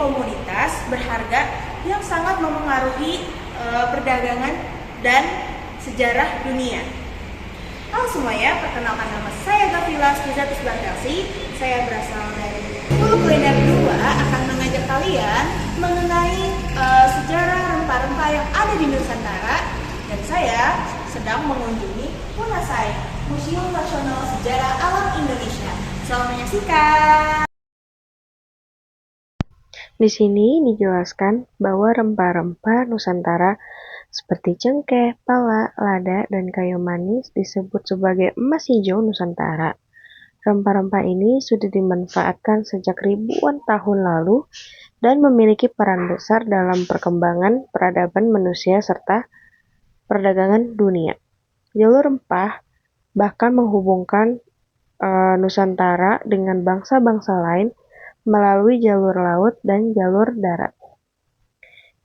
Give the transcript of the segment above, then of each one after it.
komoditas berharga yang sangat memengaruhi perdagangan dan sejarah dunia. Halo semuanya, perkenalkan nama saya Gavila Spizatus Barkasi. Saya berasal dari Hulu Kuliner 2 akan mengajak kalian mengenai sejarah rempah-rempah yang ada di Nusantara, dan saya sedang mengunjungi Munasai, Museum Nasional Sejarah Alam Indonesia. Selamat menyaksikan. Di sini dijelaskan bahwa rempah-rempah Nusantara seperti cengkeh, pala, lada, dan kayu manis disebut sebagai emas hijau Nusantara. Rempah-rempah ini sudah dimanfaatkan sejak ribuan tahun lalu dan memiliki peran besar dalam perkembangan peradaban manusia serta perdagangan dunia. Jalur rempah bahkan menghubungkan Nusantara dengan bangsa-bangsa lain melalui jalur laut dan jalur darat.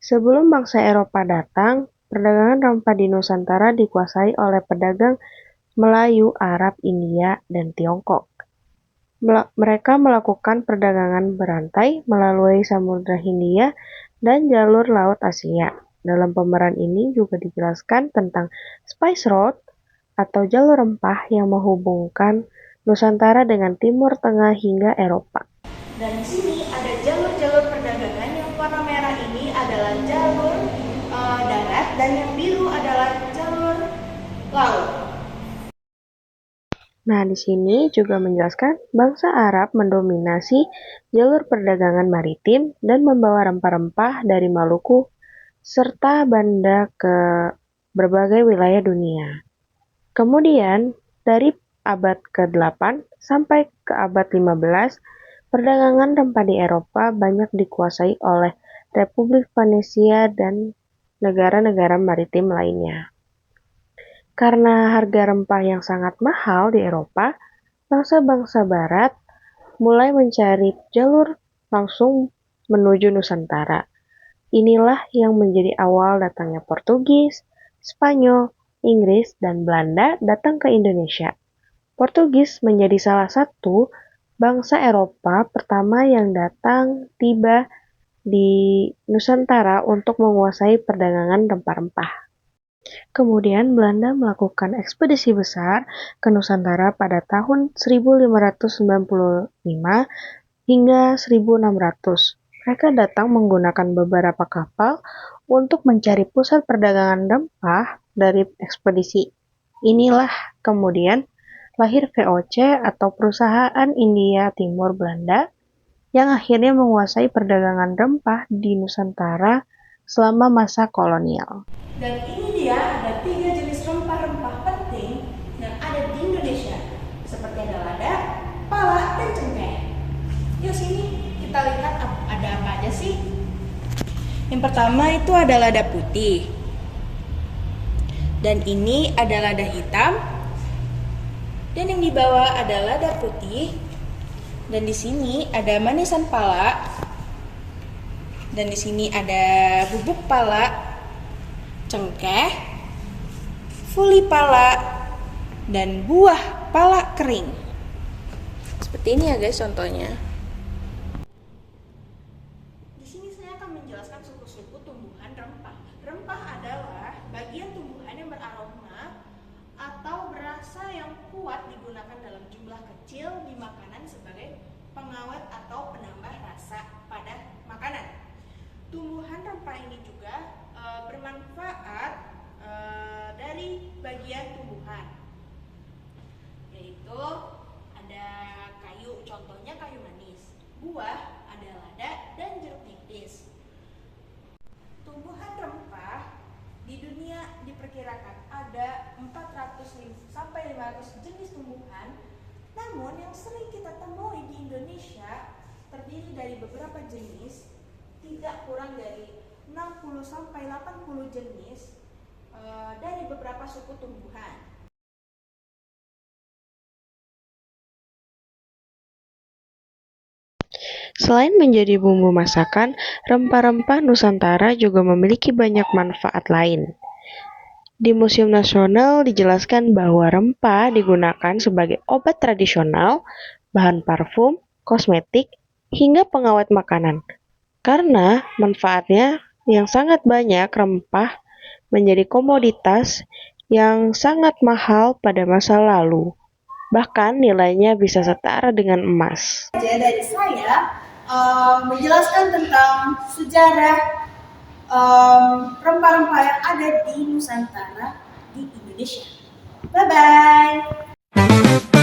Sebelum bangsa Eropa datang, perdagangan rempah di Nusantara dikuasai oleh pedagang Melayu, Arab, India, dan Tiongkok. Mereka melakukan perdagangan berantai melalui Samudra Hindia dan jalur laut Asia. Dalam pameran ini juga dijelaskan tentang Spice Road atau jalur rempah yang menghubungkan Nusantara dengan Timur Tengah hingga Eropa. Dan di sini ada jalur-jalur perdagangan. Yang warna merah ini adalah jalur darat dan yang biru adalah jalur laut. Nah, di sini juga menjelaskan bangsa Arab mendominasi jalur perdagangan maritim dan membawa rempah-rempah dari Maluku serta Banda ke berbagai wilayah dunia. Kemudian, dari abad ke-8 sampai ke abad 15, perdagangan rempah di Eropa banyak dikuasai oleh Republik Venesia dan negara-negara maritim lainnya. Karena harga rempah yang sangat mahal di Eropa, bangsa-bangsa Barat mulai mencari jalur langsung menuju Nusantara. Inilah yang menjadi awal datangnya Portugis, Spanyol, Inggris, dan Belanda datang ke Indonesia. Portugis menjadi salah satu bangsa Eropa pertama yang datang tiba di Nusantara untuk menguasai perdagangan rempah-rempah. Kemudian Belanda melakukan ekspedisi besar ke Nusantara pada tahun 1595 hingga 1600. Mereka datang menggunakan beberapa kapal untuk mencari pusat perdagangan rempah dari ekspedisi. Inilah kemudian lahir VOC atau Perusahaan India Timur Belanda yang akhirnya menguasai perdagangan rempah di Nusantara selama masa kolonial. Dan ini dia ada 3 jenis rempah-rempah penting yang ada di Indonesia, seperti ada lada, pala, dan cengkeh. Yuk sini kita lihat ada apa aja sih. Yang pertama itu ada lada putih. Dan ini ada lada hitam. Dan yang di bawah ada lada putih. Dan di sini ada manisan pala. Dan di sini ada bubuk pala, cengkeh, fuli pala, dan buah pala kering. Seperti ini ya guys contohnya. Di sini saya akan menjelaskan suku-suku tumbuhan rempah. Rempah adalah bagian tumbuhan yang beraroma atau berasa yang kuat digunakan dalam jumlah kecil di makanan sebagai pengawet atau penambah rasa pada makanan. Tumbuhan rempah ini juga bermanfaat dari bagian tumbuhan, yaitu ada kayu, contohnya kayu manis, buah, ada lada, dan jeruk nipis. Tumbuhan rempah di dunia diperkirakan ada 400 sampai 500 jenis tumbuhan, namun yang sering kita temui di Indonesia terdiri dari beberapa jenis, tidak kurang dari 60 sampai 80 jenis dari beberapa suku tumbuhan. Selain menjadi bumbu masakan, rempah-rempah Nusantara juga memiliki banyak manfaat lain. Di Museum Nasional dijelaskan bahwa rempah digunakan sebagai obat tradisional, bahan parfum, kosmetik, hingga pengawet makanan. Karena manfaatnya yang sangat banyak, rempah menjadi komoditas yang sangat mahal pada masa lalu. Bahkan nilainya bisa setara dengan emas. Dari saya menjelaskan tentang sejarah rempah-rempah yang ada di Nusantara di Indonesia. Bye bye.